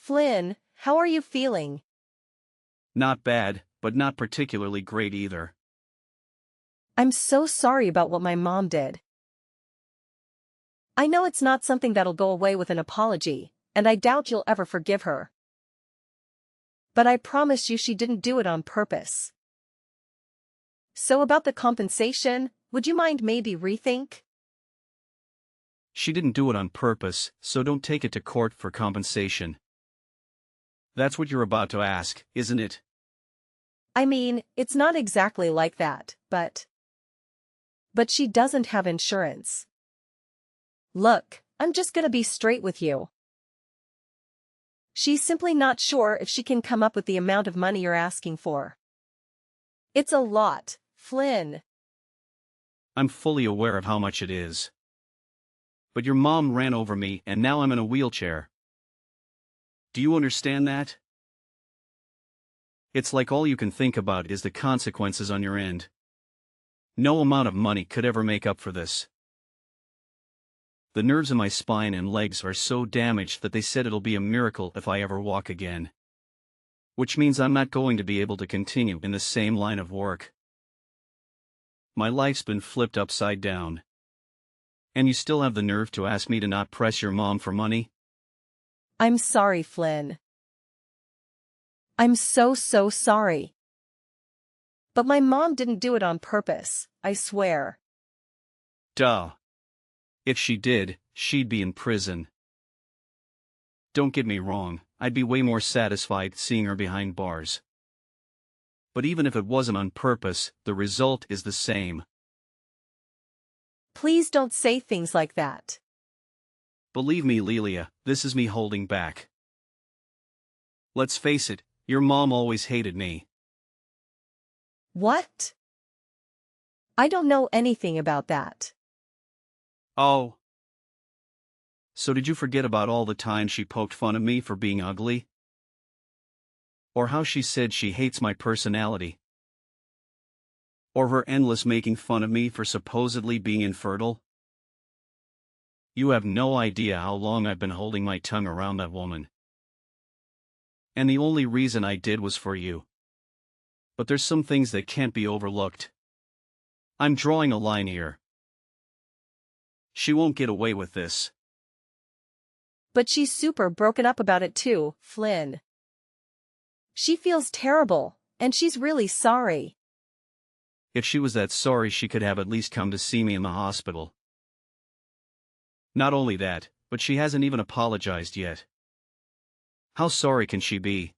Flynn, how are you feeling? Not bad, but not particularly great either. I'm so sorry about what my mom did. I know it's not something that'll go away with an apology, and I doubt you'll ever forgive her. But I promise you she didn't do it on purpose. So about the compensation, would you mind maybe rethink? She didn't do it on purpose, so don't take it to court for compensation. That's what you're about to ask, isn't it? I mean, it's not exactly like that, but she doesn't have insurance. Look, I'm just gonna be straight with you. She's simply not sure if she can come up with the amount of money you're asking for. It's a lot, Flynn. I'm fully aware of how much it is. But your mom ran over me and now I'm in a wheelchair. Do you understand that? It's like all you can think about is the consequences on your end. No amount of money could ever make up for this. The nerves in my spine and legs are so damaged that they said it'll be a miracle if I ever walk again. Which means I'm not going to be able to continue in the same line of work. My life's been flipped upside down. And you still have the nerve to ask me to not press your mom for money? I'm sorry, Flynn. I'm so sorry. But my mom didn't do it on purpose, I swear. Duh. If she did, she'd be in prison. Don't get me wrong, I'd be way more satisfied seeing her behind bars. But even if it wasn't on purpose, the result is the same. Please don't say things like that. Believe me, Lelia, this is me holding back. Let's face it, your mom always hated me. What? I don't know anything about that. Oh. So did you forget about all the time she poked fun of me for being ugly? Or how she said she hates my personality? Or her endless making fun of me for supposedly being infertile? You have no idea how long I've been holding my tongue around that woman. And the only reason I did was for you. But there's some things that can't be overlooked. I'm drawing a line here. She won't get away with this. But she's super broken up about it too, Flynn. She feels terrible, and she's really sorry. If she was that sorry, she could have at least come to see me in the hospital. Not only that, but she hasn't even apologized yet. How sorry can she be?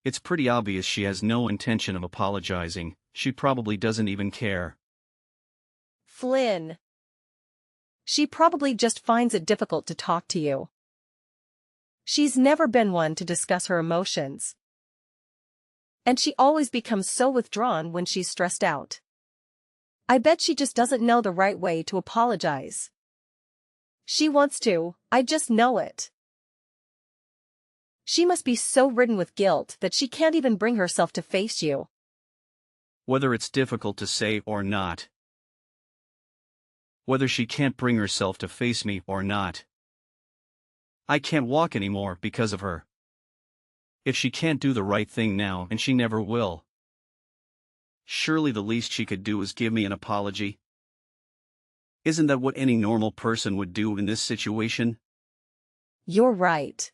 It's pretty obvious she has no intention of apologizing. She probably doesn't even care. Flynn. She probably just finds it difficult to talk to you. She's never been one to discuss her emotions. And she always becomes so withdrawn when she's stressed out. I bet she just doesn't know the right way to apologize. She wants to, I just know it. She must be so ridden with guilt that she can't even bring herself to face you. Whether it's difficult to say or not. Whether she can't bring herself to face me or not. I can't walk anymore because of her. If she can't do the right thing now, and she never will, surely the least she could do is give me an apology. Isn't that what any normal person would do in this situation? You're right.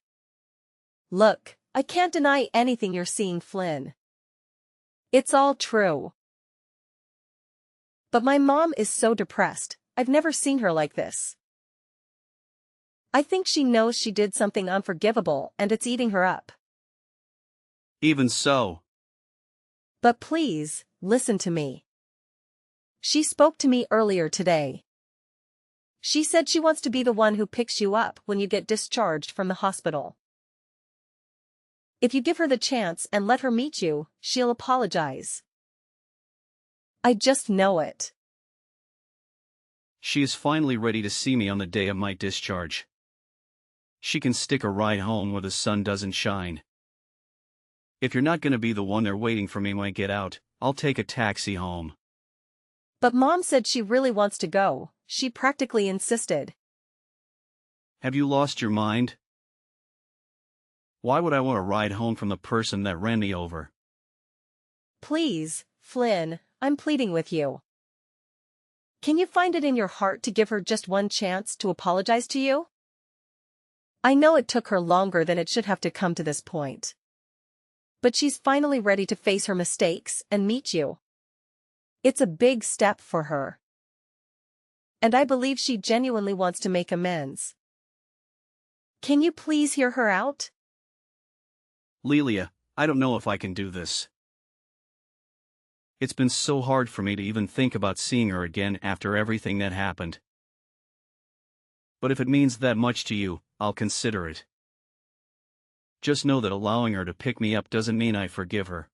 Look, I can't deny anything you're seeing, Flynn. It's all true. But my mom is so depressed. I've never seen her like this. I think she knows she did something unforgivable and it's eating her up. Even so. But please, listen to me. She spoke to me earlier today. She said she wants to be the one who picks you up when you get discharged from the hospital. If you give her the chance and let her meet you, she'll apologize. I just know it. She is finally ready to see me on the day of my discharge. She can stick a ride home where the sun doesn't shine. If you're not going to be the one there waiting for me when I get out, I'll take a taxi home. But Mom said she really wants to go. She practically insisted. Have you lost your mind? Why would I want to ride home from the person that ran me over? Please, Flynn, I'm pleading with you. Can you find it in your heart to give her just one chance to apologize to you? I know it took her longer than it should have to come to this point. But she's finally ready to face her mistakes and meet you. It's a big step for her. And I believe she genuinely wants to make amends. Can you please hear her out? Lelia, I don't know if I can do this. It's been so hard for me to even think about seeing her again after everything that happened. But if it means that much to you, I'll consider it. Just know that allowing her to pick me up doesn't mean I forgive her.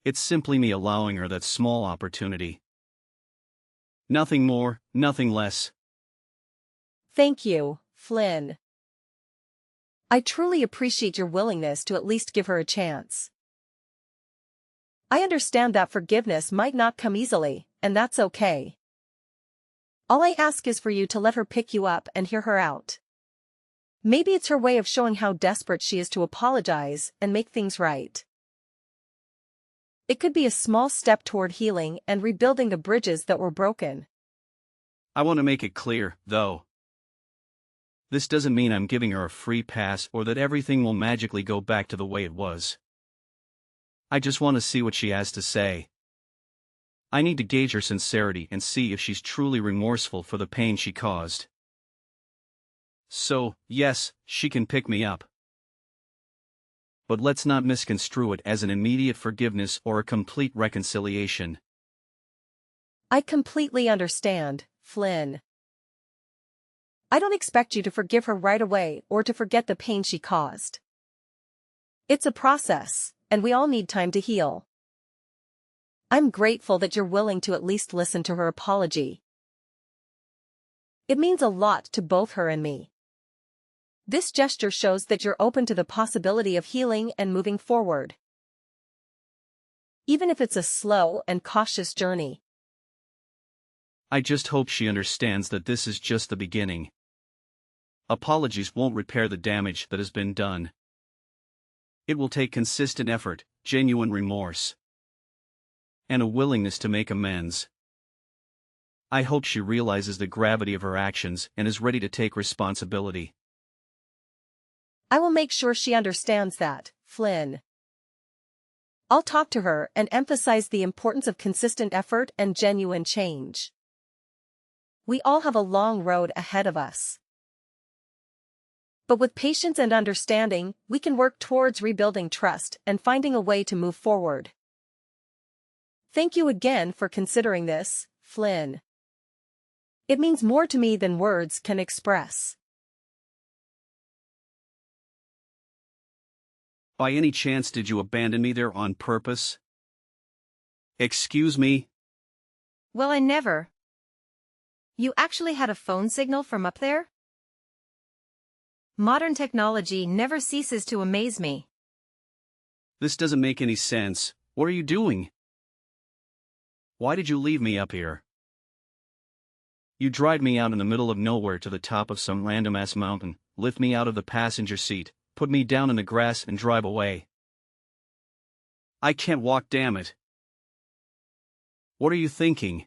It's simply me allowing her that small opportunity. Nothing more, nothing less. Thank you, Flynn. I truly appreciate your willingness to at least give her a chance. I understand that forgiveness might not come easily, and that's okay. All I ask is for you to let her pick you up and hear her out. Maybe it's her way of showing how desperate she is to apologize and make things right. It could be a small step toward healing and rebuilding the bridges that were broken. I want to make it clear, though. This doesn't mean I'm giving her a free pass or that everything will magically go back to the way it was. I just want to see what she has to say. I need to gauge her sincerity and see if she's truly remorseful for the pain she caused. So, yes, she can pick me up. But let's not misconstrue it as an immediate forgiveness or a complete reconciliation. I completely understand, Flynn. I don't expect you to forgive her right away or to forget the pain she caused. It's a process, and we all need time to heal. I'm grateful that you're willing to at least listen to her apology. It means a lot to both her and me. This gesture shows that you're open to the possibility of healing and moving forward. Even if it's a slow and cautious journey. I just hope she understands that this is just the beginning. Apologies won't repair the damage that has been done. It will take consistent effort, genuine remorse, and a willingness to make amends. I hope she realizes the gravity of her actions and is ready to take responsibility. I will make sure she understands that, Flynn. I'll talk to her and emphasize the importance of consistent effort and genuine change. We all have a long road ahead of us. But with patience and understanding, we can work towards rebuilding trust and finding a way to move forward. Thank you again for considering this, Flynn. It means more to me than words can express. By any chance did you abandon me there on purpose? Excuse me? Well, I never. You actually had a phone signal from up there? Modern technology never ceases to amaze me. This doesn't make any sense. What are you doing? Why did you leave me up here? You drive me out in the middle of nowhere to the top of some random-ass mountain, lift me out of the passenger seat, put me down in the grass and drive away. I can't walk, damn it. What are you thinking?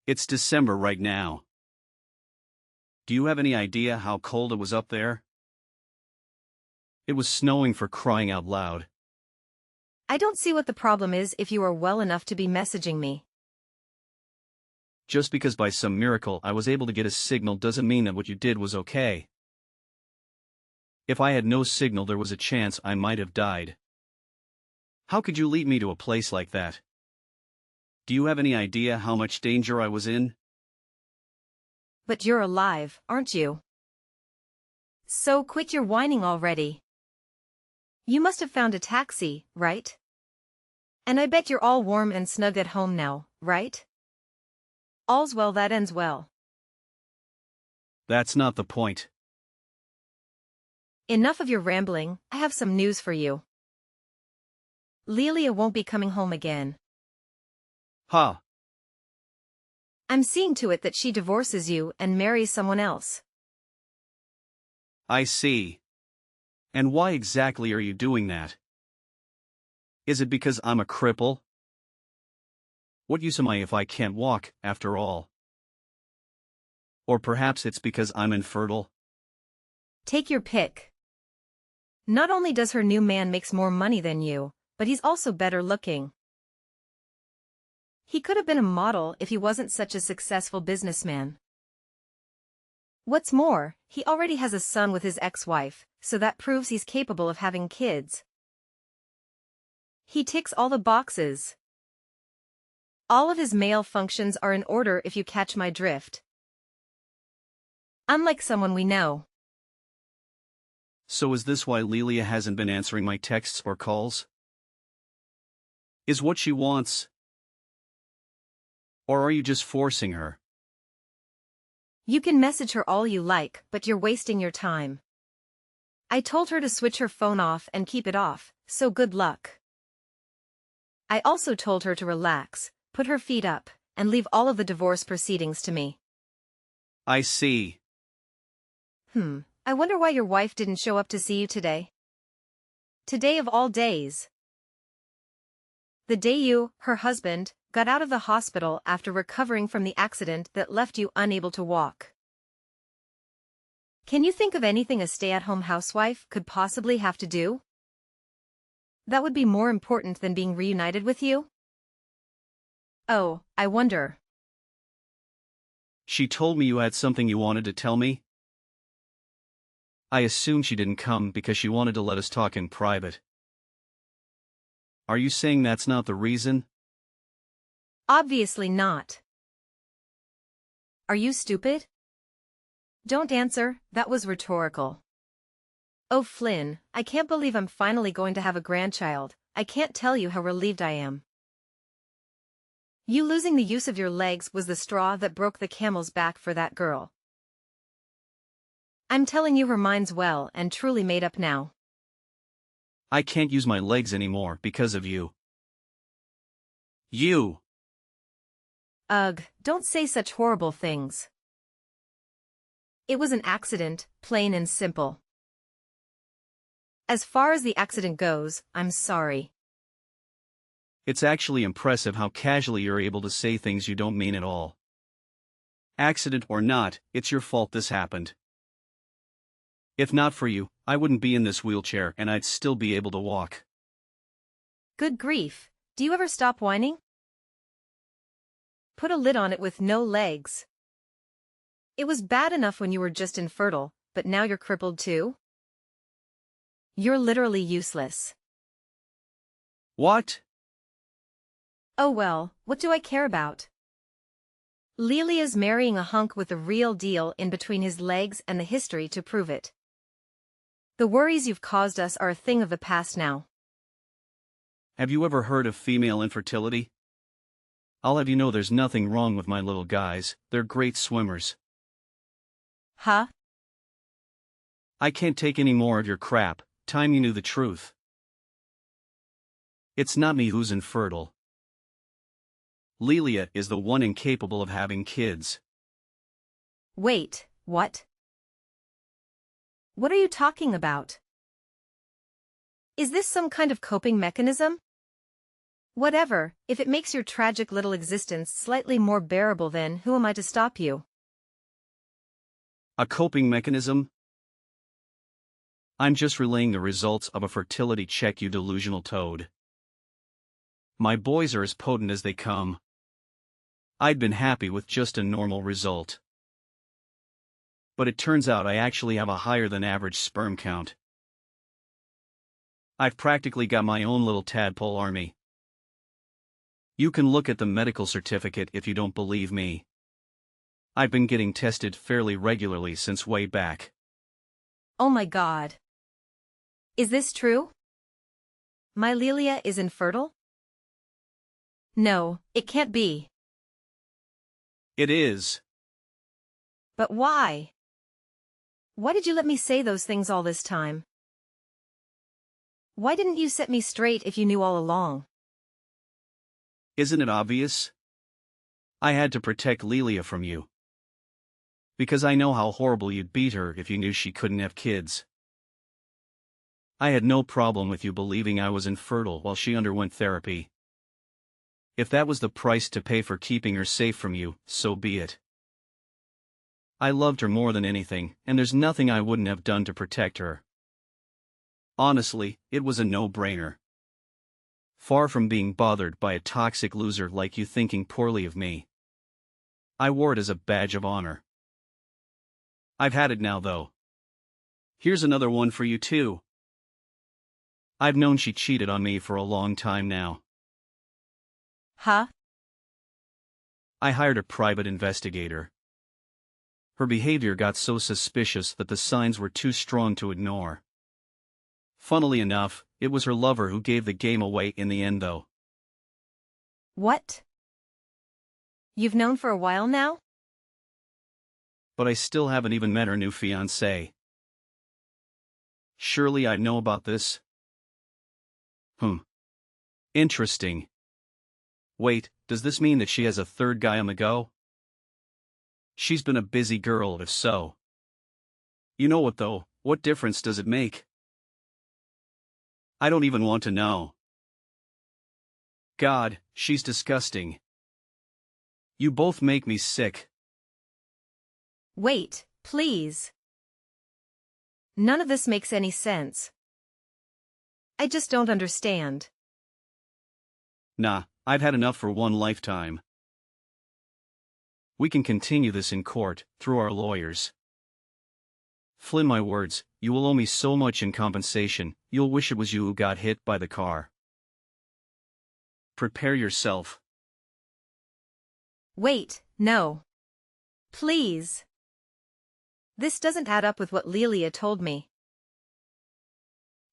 It's December right now. Do you have any idea how cold it was up there? It was snowing, for crying out loud. I don't see what the problem is if you are well enough to be messaging me. Just because by some miracle I was able to get a signal doesn't mean that what you did was okay. If I had no signal, there was a chance I might have died. How could you lead me to a place like that? Do you have any idea how much danger I was in? But you're alive, aren't you? So quit your whining already. You must have found a taxi, right? And I bet you're all warm and snug at home now, right? All's well that ends well. That's not the point. Enough of your rambling, I have some news for you. Lelia won't be coming home again. Huh. I'm seeing to it that she divorces you and marries someone else. I see. And why exactly are you doing that? Is it because I'm a cripple? What use am I if I can't walk, after all? Or perhaps it's because I'm infertile? Take your pick. Not only does her new man makes more money than you, but he's also better looking. He could have been a model if he wasn't such a successful businessman. What's more, he already has a son with his ex-wife, so that proves he's capable of having kids. He ticks all the boxes. All of his male functions are in order if you catch my drift. Unlike someone we know. So is this why Lelia hasn't been answering my texts or calls? Is what she wants? Or are you just forcing her? You can message her all you like, but you're wasting your time. I told her to switch her phone off and keep it off, so good luck. I also told her to relax, put her feet up, and leave all of the divorce proceedings to me. I see. I wonder why your wife didn't show up to see you today. Today of all days. The day you, her husband, got out of the hospital after recovering from the accident that left you unable to walk. Can you think of anything a stay-at-home housewife could possibly have to do that would be more important than being reunited with you? Oh, I wonder. She told me you had something you wanted to tell me? I assume she didn't come because she wanted to let us talk in private. Are you saying that's not the reason? Obviously not. Are you stupid? Don't answer, that was rhetorical. Oh Flynn, I can't believe I'm finally going to have a grandchild. I can't tell you how relieved I am. You losing the use of your legs was the straw that broke the camel's back for that girl. I'm telling you her mind's well and truly made up now. I can't use my legs anymore because of you. You! Ugh, don't say such horrible things. It was an accident, plain and simple. As far as the accident goes, I'm sorry. It's actually impressive how casually you're able to say things you don't mean at all. Accident or not, it's your fault this happened. If not for you, I wouldn't be in this wheelchair and I'd still be able to walk. Good grief, do you ever stop whining? Put a lid on it with no legs. It was bad enough when you were just infertile, but now you're crippled too? You're literally useless. What? Oh well, what do I care about? Lelia's marrying a hunk with the real deal in between his legs and the history to prove it. The worries you've caused us are a thing of the past now. Have you ever heard of female infertility? I'll have you know there's nothing wrong with my little guys, they're great swimmers. Huh? I can't take any more of your crap, time you knew the truth. It's not me who's infertile. Lelia is the one incapable of having kids. Wait, what? What are you talking about? Is this some kind of coping mechanism? Whatever, if it makes your tragic little existence slightly more bearable, then who am I to stop you? A coping mechanism? I'm just relaying the results of a fertility check, you delusional toad. My boys are as potent as they come. I'd been happy with just a normal result. But it turns out I actually have a higher than average sperm count. I've practically got my own little tadpole army. You can look at the medical certificate if you don't believe me. I've been getting tested fairly regularly since way back. Oh my God. Is this true? My Lelia is infertile? No, it can't be. It is. But why? Why did you let me say those things all this time? Why didn't you set me straight if you knew all along? Isn't it obvious? I had to protect Lelia from you. Because I know how horrible you'd beat her if you knew she couldn't have kids. I had no problem with you believing I was infertile while she underwent therapy. If that was the price to pay for keeping her safe from you, so be it. I loved her more than anything, and there's nothing I wouldn't have done to protect her. Honestly, it was a no-brainer. Far from being bothered by a toxic loser like you thinking poorly of me. I wore it as a badge of honor. I've had it now though. Here's another one for you too. I've known she cheated on me for a long time now. Huh? I hired a private investigator. Her behavior got so suspicious that the signs were too strong to ignore. Funnily enough, it was her lover who gave the game away in the end though. What? You've known for a while now? But I still haven't even met her new fiancé. Surely I know about this? Interesting. Wait, does this mean that she has a third guy on the go? She's been a busy girl if so. You know what though, what difference does it make? I don't even want to know. God, she's disgusting. You both make me sick. Wait, please. None of this makes any sense. I just don't understand. Nah, I've had enough for one lifetime. We can continue this in court, through our lawyers. Flynn, my words, you will owe me so much in compensation, you'll wish it was you who got hit by the car. Prepare yourself. Wait, no. Please. This doesn't add up with what Lelia told me.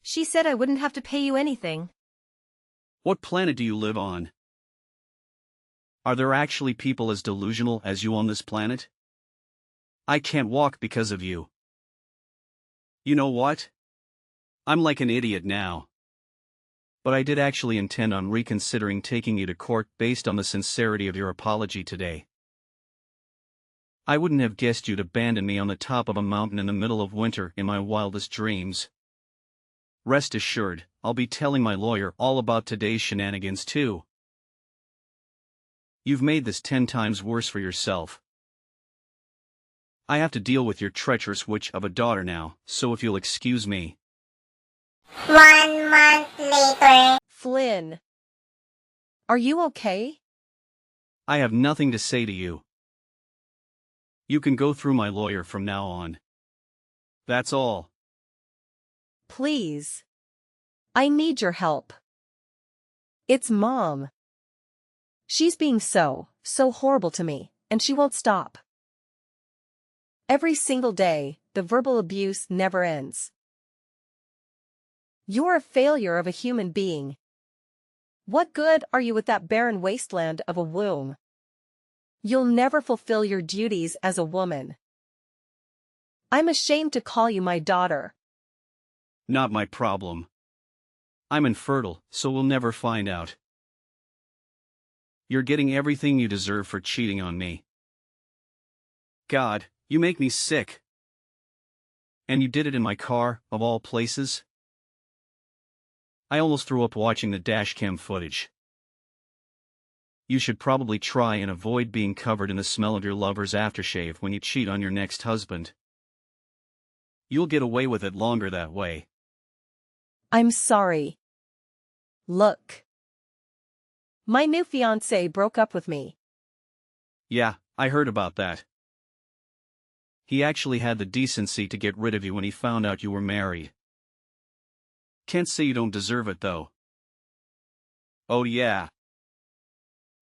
She said I wouldn't have to pay you anything. What planet do you live on? Are there actually people as delusional as you on this planet? I can't walk because of you. You know what? I'm like an idiot now. But I did actually intend on reconsidering taking you to court based on the sincerity of your apology today. I wouldn't have guessed you'd abandon me on the top of a mountain in the middle of winter in my wildest dreams. Rest assured, I'll be telling my lawyer all about today's shenanigans too. You've made this 10 times worse for yourself. I have to deal with your treacherous witch of a daughter now, so if you'll excuse me. 1 month later. Flynn. Are you okay? I have nothing to say to you. You can go through my lawyer from now on. That's all. Please. I need your help. It's Mom. She's being so horrible to me, and she won't stop. Every single day, the verbal abuse never ends. You're a failure of a human being. What good are you with that barren wasteland of a womb? You'll never fulfill your duties as a woman. I'm ashamed to call you my daughter. Not my problem. I'm infertile, so we'll never find out. You're getting everything you deserve for cheating on me. God, you make me sick. And you did it in my car, of all places? I almost threw up watching the dashcam footage. You should probably try and avoid being covered in the smell of your lover's aftershave when you cheat on your next husband. You'll get away with it longer that way. I'm sorry. Look. My new fiancé broke up with me. Yeah, I heard about that. He actually had the decency to get rid of you when he found out you were married. Can't say you don't deserve it though. Oh yeah.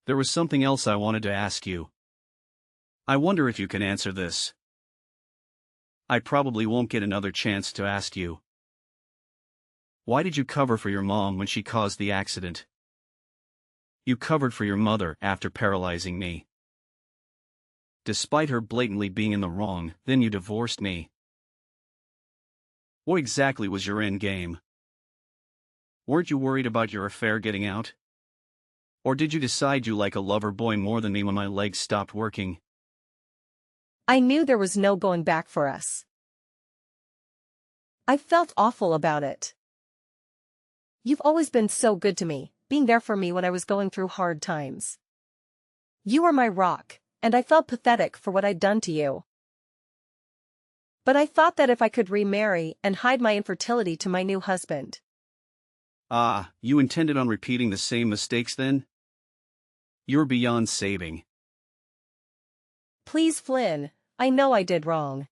There was something else I wanted to ask you. I wonder if you can answer this. I probably won't get another chance to ask you. Why did you cover for your mom when she caused the accident? You covered for your mother after paralyzing me. Despite her blatantly being in the wrong, then you divorced me. What exactly was your end game? Weren't you worried about your affair getting out? Or did you decide you like a lover boy more than me when my legs stopped working? I knew there was no going back for us. I felt awful about it. You've always been so good to me, being there for me when I was going through hard times. You were my rock, and I felt pathetic for what I'd done to you. But I thought that if I could remarry and hide my infertility to my new husband. Ah, you intended on repeating the same mistakes then? You're beyond saving. Please, Flynn, I know I did wrong.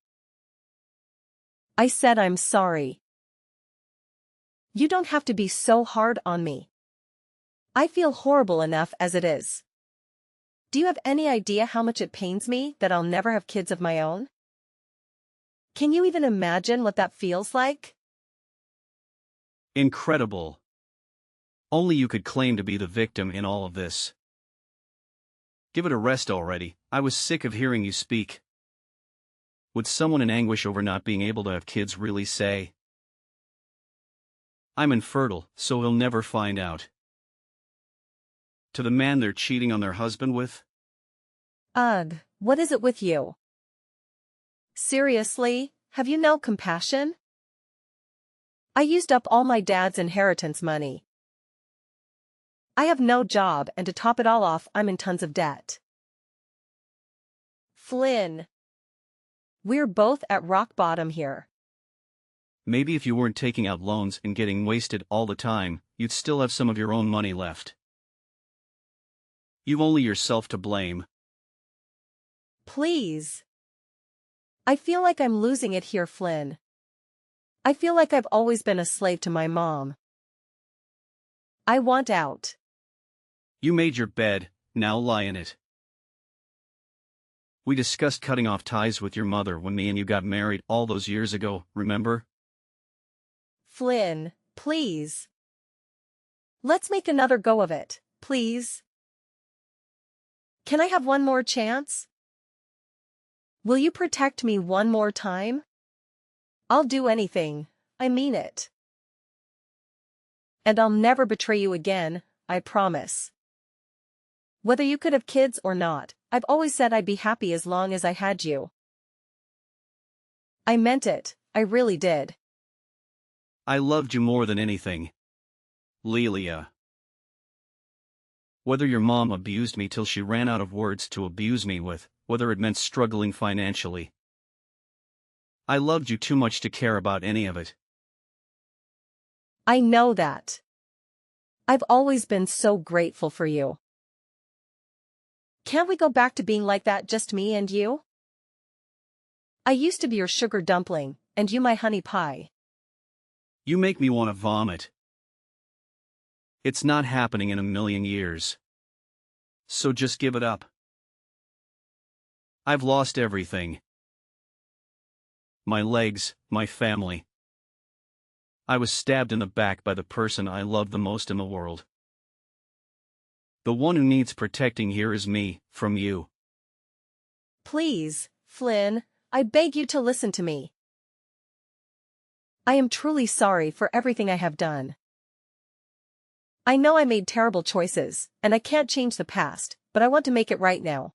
I said I'm sorry. You don't have to be so hard on me. I feel horrible enough as it is. Do you have any idea how much it pains me that I'll never have kids of my own? Can you even imagine what that feels like? Incredible. Only you could claim to be the victim in all of this. Give it a rest already. I was sick of hearing you speak. Would someone in anguish over not being able to have kids really say, "I'm infertile, so he'll never find out"? To the man they're cheating on their husband with? Ugh, what is it with you? Seriously, have you no compassion? I used up all my dad's inheritance money. I have no job, and to top it all off, I'm in tons of debt. Flynn. We're both at rock bottom here. Maybe if you weren't taking out loans and getting wasted all the time, you'd still have some of your own money left. You've only yourself to blame. Please. I feel like I'm losing it here, Flynn. I feel like I've always been a slave to my mom. I want out. You made your bed, now lie in it. We discussed cutting off ties with your mother when me and you got married all those years ago, remember? Flynn, please. Let's make another go of it, please. Can I have one more chance? Will you protect me one more time? I'll do anything, I mean it. And I'll never betray you again, I promise. Whether you could have kids or not, I've always said I'd be happy as long as I had you. I meant it, I really did. I loved you more than anything. Lelia. Whether your mom abused me till she ran out of words to abuse me with, whether it meant struggling financially, I loved you too much to care about any of it. I know that. I've always been so grateful for you. Can't we go back to being like that, just me and you? I used to be your sugar dumpling, and you my honey pie. You make me want to vomit. It's not happening in a million years. So just give it up. I've lost everything. My legs, my family. I was stabbed in the back by the person I love the most in the world. The one who needs protecting here is me, from you. Please, Flynn, I beg you to listen to me. I am truly sorry for everything I have done. I know I made terrible choices, and I can't change the past, but I want to make it right now.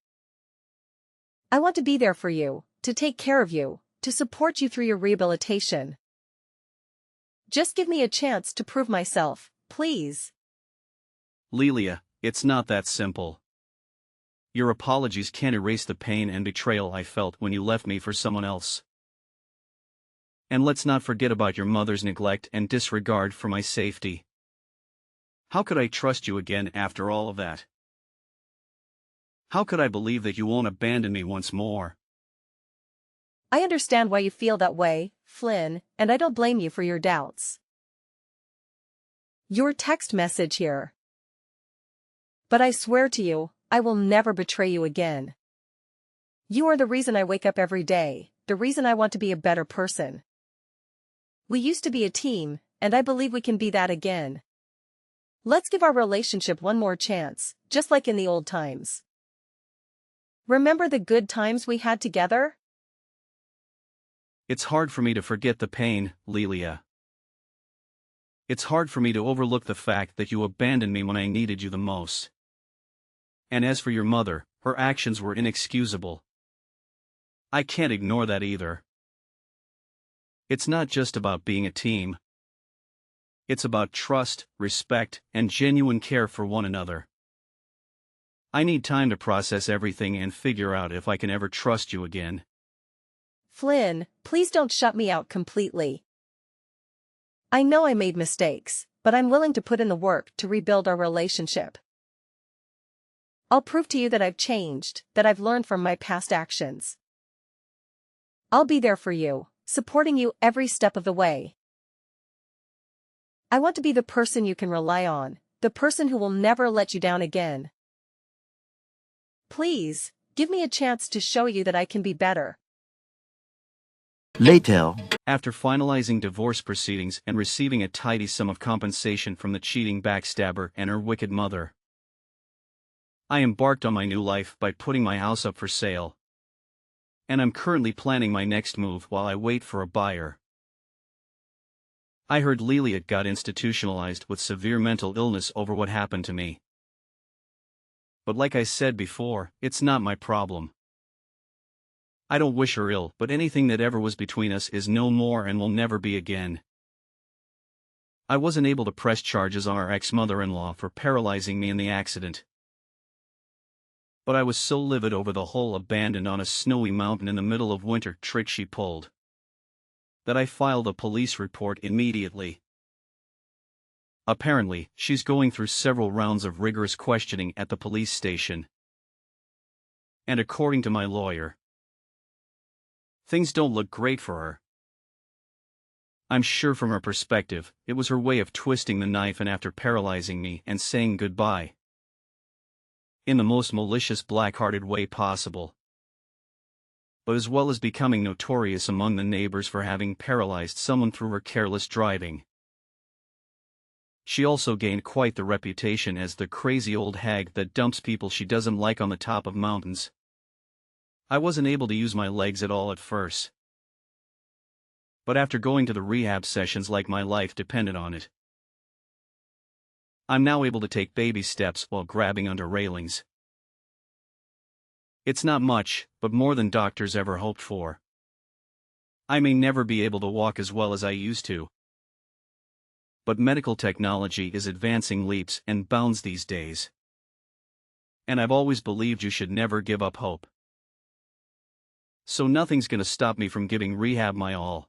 I want to be there for you, to take care of you, to support you through your rehabilitation. Just give me a chance to prove myself, please. Lelia, it's not that simple. Your apologies can't erase the pain and betrayal I felt when you left me for someone else. And let's not forget about your mother's neglect and disregard for my safety. How could I trust you again after all of that? How could I believe that you won't abandon me once more? I understand why you feel that way, Flynn, and I don't blame you for your doubts. Your text message here. But I swear to you, I will never betray you again. You are the reason I wake up every day, the reason I want to be a better person. We used to be a team, and I believe we can be that again. Let's give our relationship one more chance, just like in the old times. Remember the good times we had together? It's hard for me to forget the pain, Lelia. It's hard for me to overlook the fact that you abandoned me when I needed you the most. And as for your mother, her actions were inexcusable. I can't ignore that either. It's not just about being a team. It's about trust, respect, and genuine care for one another. I need time to process everything and figure out if I can ever trust you again. Flynn, please don't shut me out completely. I know I made mistakes, but I'm willing to put in the work to rebuild our relationship. I'll prove to you that I've changed, that I've learned from my past actions. I'll be there for you, supporting you every step of the way. I want to be the person you can rely on, the person who will never let you down again. Please, give me a chance to show you that I can be better. Later. After finalizing divorce proceedings and receiving a tidy sum of compensation from the cheating backstabber and her wicked mother, I embarked on my new life by putting my house up for sale. And I'm currently planning my next move while I wait for a buyer. I heard Liliet got institutionalized with severe mental illness over what happened to me. But like I said before, it's not my problem. I don't wish her ill, but anything that ever was between us is no more and will never be again. I wasn't able to press charges on our ex-mother-in-law for paralyzing me in the accident. But I was so livid over the whole abandoned on a snowy mountain in the middle of winter trick she pulled, that I filed a police report immediately. Apparently, she's going through several rounds of rigorous questioning at the police station. And according to my lawyer, things don't look great for her. I'm sure from her perspective, it was her way of twisting the knife and after paralyzing me and saying goodbye. In the most malicious black-hearted way possible. But as well as becoming notorious among the neighbors for having paralyzed someone through her careless driving. She also gained quite the reputation as the crazy old hag that dumps people she doesn't like on the top of mountains. I wasn't able to use my legs at all at first. But after going to the rehab sessions like my life depended on it, I'm now able to take baby steps while grabbing onto railings. It's not much, but more than doctors ever hoped for. I may never be able to walk as well as I used to. But medical technology is advancing leaps and bounds these days. And I've always believed you should never give up hope. So nothing's gonna stop me from giving rehab my all.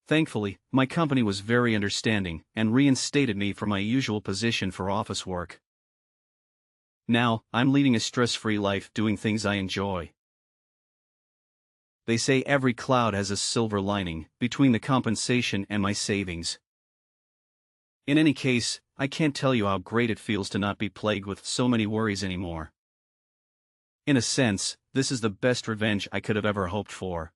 Thankfully, my company was very understanding and reinstated me for my usual position for office work. Now, I'm leading a stress-free life doing things I enjoy. They say every cloud has a silver lining between the compensation and my savings. In any case, I can't tell you how great it feels to not be plagued with so many worries anymore. In a sense, this is the best revenge I could have ever hoped for.